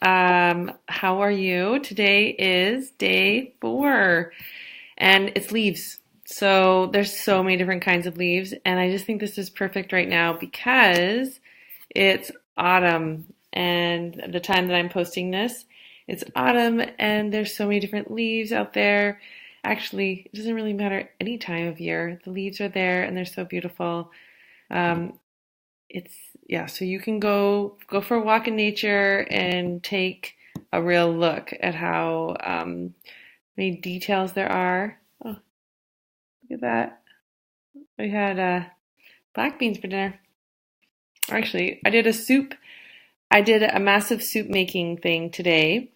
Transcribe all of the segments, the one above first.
How are you? Today is day 4 and it's leaves. So there's so many different kinds of leaves, and I just think this is perfect right now because it's autumn, and the time that I'm posting this, it's autumn and there's so many different leaves out there. Actually, it doesn't really matter any time of year. The leaves are there and they're so beautiful. Um, it's yeah, so you can go for a walk in nature and take a real look at how many details there are. Oh, look at that. We had black beans for dinner. Actually, I did a massive soup making thing today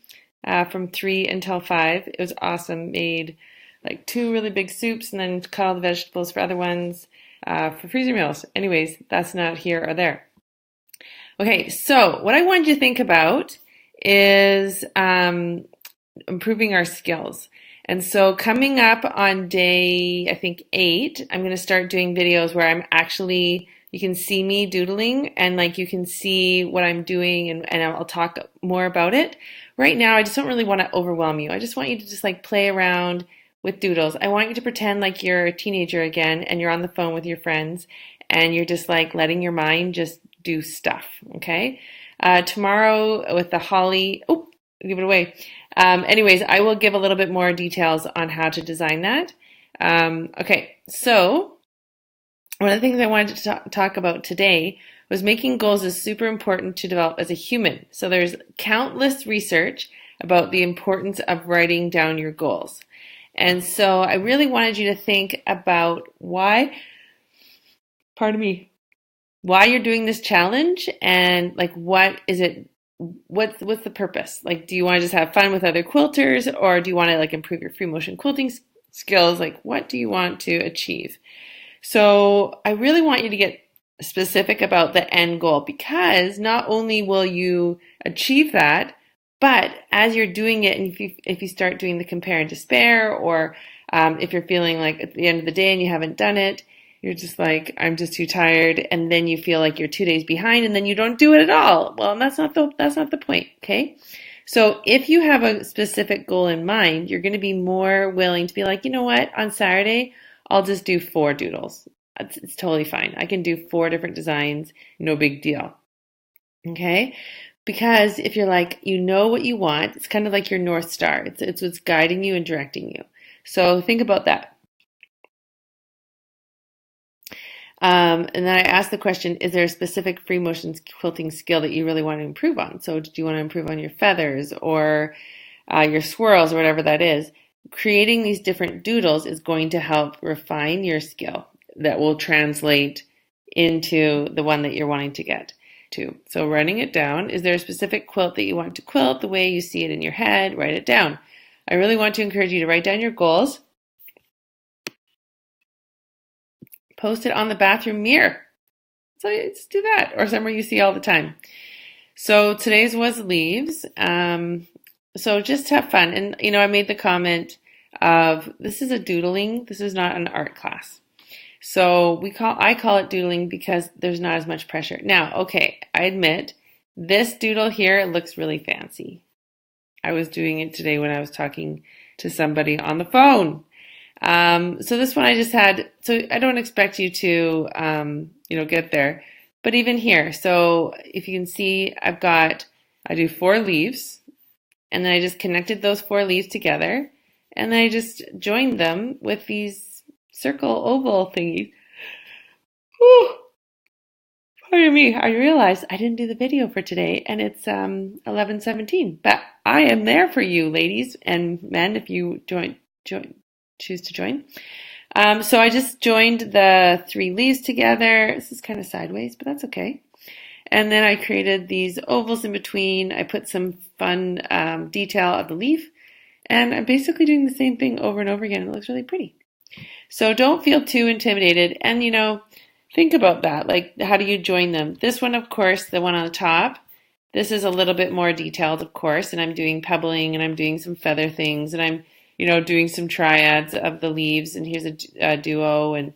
from 3 until 5. It was awesome. Made like 2 really big soups and then cut all the vegetables for other ones for freezer meals. Anyways, that's not here or there. Okay, so what I wanted you to think about is improving our skills. And so coming up on day, I think 8, I'm going to start doing videos where I'm actually, you can see me doodling and like you can see what I'm doing, and I'll talk more about it. Right now, I just don't really want to overwhelm you. I just want you to just like play around with doodles. I want you to pretend like you're a teenager again and you're on the phone with your friends and you're just like letting your mind just do stuff, okay? Tomorrow with the holly, oh, give it away. Anyways, I will give a little bit more details on how to design that. Okay, so one of the things I wanted to talk about today was making goals is super important to develop as a human. So there's countless research about the importance of writing down your goals. And so I really wanted you to think about why you're doing this challenge, and like what's the purpose? Like, do you want to just have fun with other quilters, or do you want to like improve your free motion quilting skills? Like, what do you want to achieve? So I really want you to get specific about the end goal, because not only will you achieve that, but as you're doing it, and if you start doing the compare and despair, or if you're feeling like at the end of the day and you haven't done it, you're just like, I'm just too tired, and then you feel like you're 2 days behind, and then you don't do it at all. Well, that's not the point, okay? So if you have a specific goal in mind, you're going to be more willing to be like, you know what, on Saturday, I'll just do 4 doodles. It's totally fine. I can do 4 different designs, no big deal, okay? Because if you're like, you know what you want, it's kind of like your North Star. It's what's guiding you and directing you. So think about that. And then I asked the question, is there a specific free motion quilting skill that you really want to improve on? So do you want to improve on your feathers or your swirls or whatever that is? Creating these different doodles is going to help refine your skill that will translate into the one that you're wanting to get to. So writing it down, is there a specific quilt that you want to quilt the way you see it in your head? Write it down. I really want to encourage you to write down your goals. Post it on the bathroom mirror. So just do that, or somewhere you see all the time. So today's was leaves. So just have fun. And, you know, I made the comment of this is a doodling. This is not an art class. So I call it doodling because there's not as much pressure. Now, okay, I admit this doodle here looks really fancy. I was doing it today when I was talking to somebody on the phone. So this one I just had, so I don't expect you to, get there, but even here, so if you can see, I do 4 leaves, and then I just connected those 4 leaves together, and then I just joined them with these circle oval thingies. Whew. Pardon me, I realized I didn't do the video for today, and it's 11:17, but I am there for you, ladies and men, if you choose to join. So I just joined the 3 leaves together. This is kind of sideways, but that's okay. And then I created these ovals in between. I put some fun detail of the leaf, and I'm basically doing the same thing over and over again. It looks really pretty. So don't feel too intimidated, and think about that. Like, how do you join them? This one, of course, the one on the top, this is a little bit more detailed, of course, and I'm doing pebbling, and I'm doing some feather things, and I'm doing some triads of the leaves, and here's a duo, and,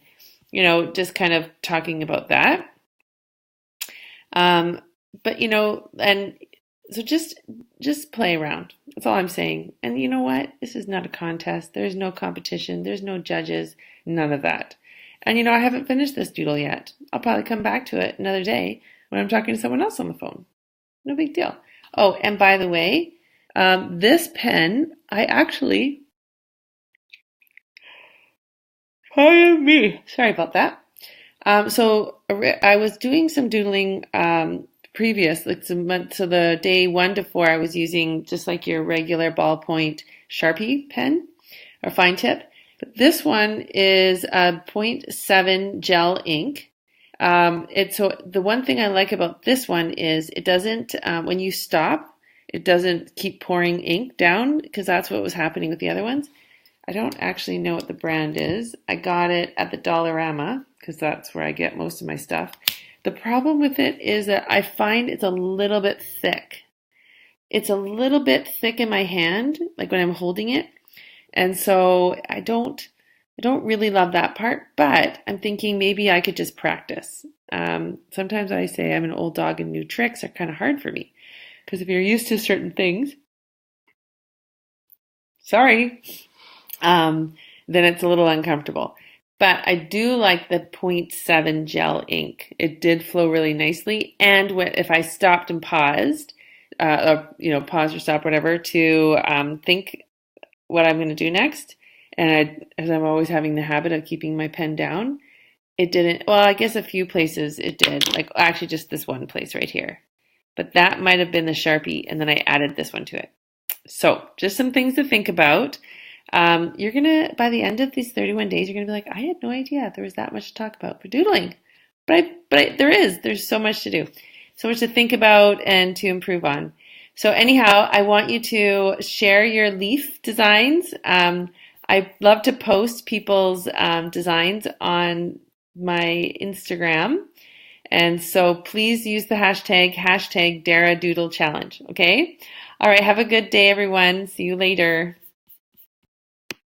just kind of talking about that. But, and So just play around. That's all I'm saying. And you know what? This is not a contest. There's no competition. There's no judges. None of that. And I haven't finished this doodle yet. I'll probably come back to it another day when I'm talking to someone else on the phone. No big deal. Oh, and by the way, this pen, I actually, pardon me, sorry about that. I was doing some doodling previous, like some months. So the day 1 to 4, I was using just like your regular ballpoint Sharpie pen or fine tip. But this one is a .7 gel ink. So the one thing I like about this one is it doesn't, when you stop, it doesn't keep pouring ink down because that's what was happening with the other ones. I don't actually know what the brand is. I got it at the Dollarama because that's where I get most of my stuff. The problem with it is that I find it's a little bit thick. It's a little bit thick in my hand, like when I'm holding it. And so I don't really love that part, but I'm thinking maybe I could just practice. Sometimes I say I'm an old dog and new tricks are kind of hard for me because if you're used to certain things, sorry, then it's a little uncomfortable. But I do like the .7 gel ink. It did flow really nicely. And if I stopped and paused, pause or stop, whatever, to think what I'm going to do next, and as I'm always having the habit of keeping my pen down, it didn't. Well, I guess a few places it did. Like actually, just this one place right here. But that might have been the Sharpie, and then I added this one to it. So just some things to think about. You're gonna, by the end of these 31 days, you're gonna be like, I had no idea there was that much to talk about for doodling, there's so much to do, so much to think about and to improve on. So anyhow, I want you to share your leaf designs. I love to post people's designs on my Instagram, and so please use the hashtag Dara Doodle Challenge. Okay. All right. Have a good day, everyone. See you later.